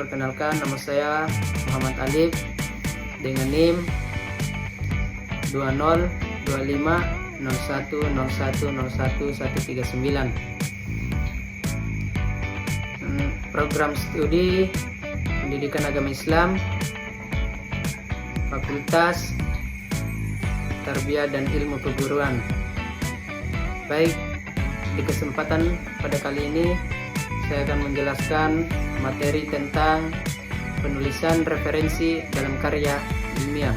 Perkenalkan, nama saya Muhammad Alif dengan NIM 202501010139. Program studi Pendidikan Agama Islam, Fakultas Tarbiyah dan Ilmu Keguruan. Baik, di kesempatan pada kali ini saya akan menjelaskan materi tentang penulisan referensi dalam karya ilmiah.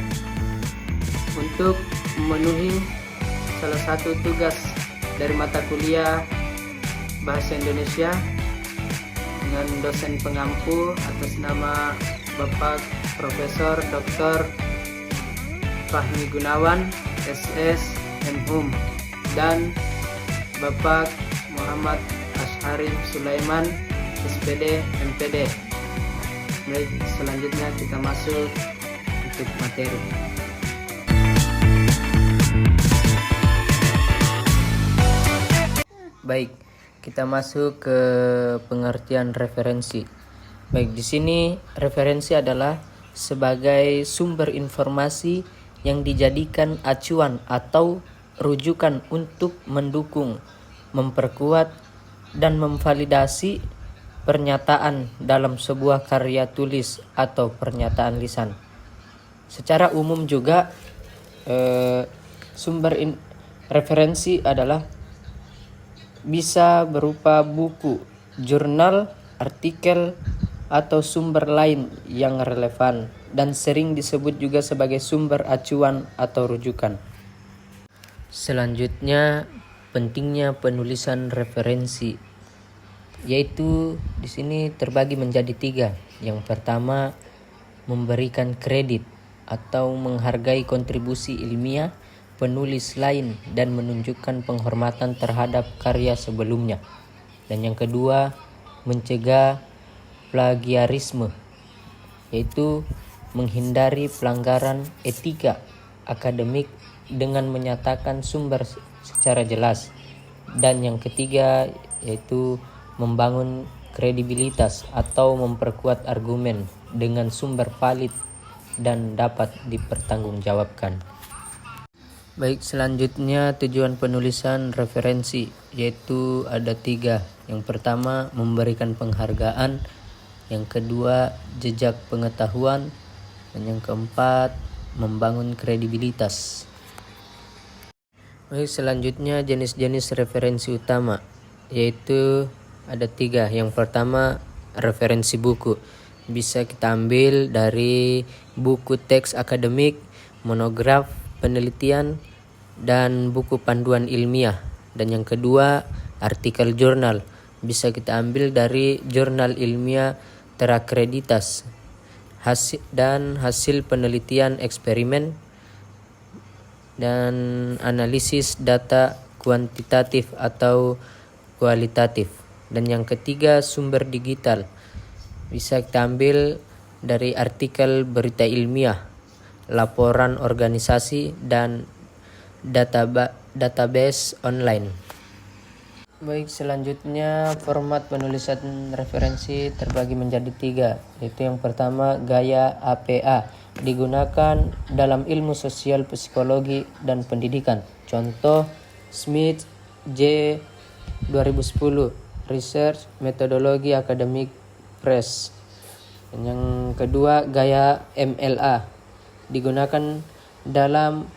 Untuk memenuhi salah satu tugas dari mata kuliah Bahasa Indonesia dengan dosen pengampu atas nama Bapak Profesor Dr. Fahmi Gunawan, SS, MHum, dan Bapak Muhammad Ashari Sulaiman, SPD, MPD. Baik, selanjutnya kita masuk untuk materi. Baik, kita masuk ke pengertian referensi. Baik, di sini referensi adalah sebagai sumber informasi yang dijadikan acuan atau rujukan untuk mendukung, memperkuat, dan memvalidasi pernyataan dalam sebuah karya tulis atau pernyataan lisan. Secara umum juga referensi adalah bisa berupa buku, jurnal, artikel, atau sumber lain yang relevan dan sering disebut juga sebagai sumber acuan atau rujukan. Selanjutnya, pentingnya penulisan referensi, yaitu di sini terbagi menjadi 3. Yang pertama, memberikan kredit atau menghargai kontribusi ilmiah penulis lain dan menunjukkan penghormatan terhadap karya sebelumnya. Dan yang kedua, mencegah plagiarisme, yaitu menghindari pelanggaran etika akademik dengan menyatakan sumber secara jelas. Dan yang ketiga yaitu membangun kredibilitas atau memperkuat argumen dengan sumber valid dan dapat dipertanggungjawabkan. Baik, selanjutnya tujuan penulisan referensi, yaitu ada 3. Yang pertama, memberikan penghargaan. Yang kedua, jejak pengetahuan. Dan yang keempat, membangun kredibilitas. Baik, selanjutnya jenis-jenis referensi utama, yaitu ada 3. Yang pertama, referensi buku. Bisa kita ambil dari buku teks akademik, monograf, penelitian, dan buku panduan ilmiah. Dan yang kedua, artikel jurnal. Bisa kita ambil dari jurnal ilmiah terakreditas dan hasil penelitian eksperimen dan analisis data kuantitatif atau kualitatif. Dan yang ketiga, sumber digital. Bisa kita ambil dari artikel berita ilmiah, laporan organisasi, dan database online. Baik, selanjutnya format penulisan referensi terbagi menjadi 3, yaitu yang pertama, gaya APA, digunakan dalam ilmu sosial, psikologi, dan pendidikan. Contoh, Smith J. 2010, Research Methodology Academic Press. Dan yang kedua, gaya MLA, digunakan dalam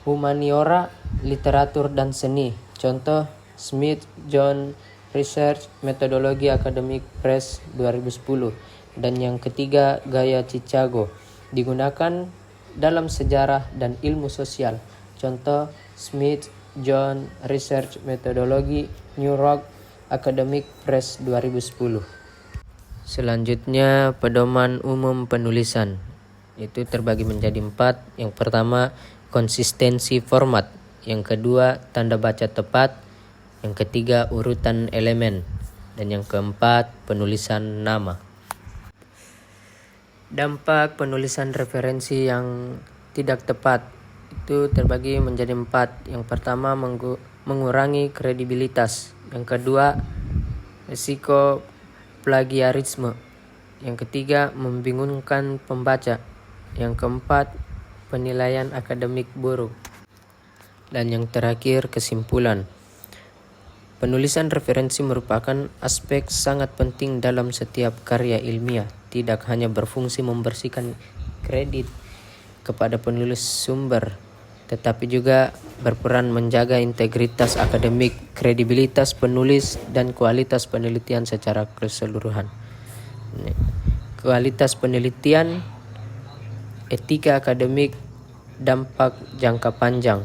humaniora, literatur, dan seni. Contoh, Smith John Research Methodology Academic Press 2010. Dan yang ketiga, gaya Chicago, digunakan dalam sejarah dan ilmu sosial. Contoh, Smith John Research Methodology New York Academic Press 2010. Selanjutnya, pedoman umum penulisan, itu terbagi menjadi 4. Yang pertama, konsistensi format. Yang kedua, tanda baca tepat. Yang ketiga, urutan elemen. Dan yang keempat, penulisan nama. Dampak penulisan referensi yang tidak tepat itu terbagi menjadi 4. Yang pertama, mengurangi kredibilitas. Yang kedua, risiko plagiarisme. Yang ketiga, membingungkan pembaca. Yang keempat, penilaian akademik buruk. Dan yang terakhir, kesimpulan. Penulisan referensi merupakan aspek sangat penting dalam setiap karya ilmiah. Tidak hanya berfungsi membersihkan kredit kepada penulis sumber, tetapi juga berperan menjaga integritas akademik, kredibilitas penulis, dan kualitas penelitian secara keseluruhan. Kualitas penelitian, etika akademik, dampak jangka panjang.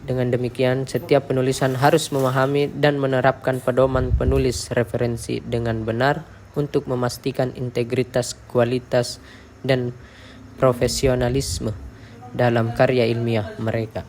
Dengan demikian, setiap penulisan harus memahami dan menerapkan pedoman penulis referensi dengan benar untuk memastikan integritas, kualitas, dan profesionalisme dalam karya ilmiah mereka.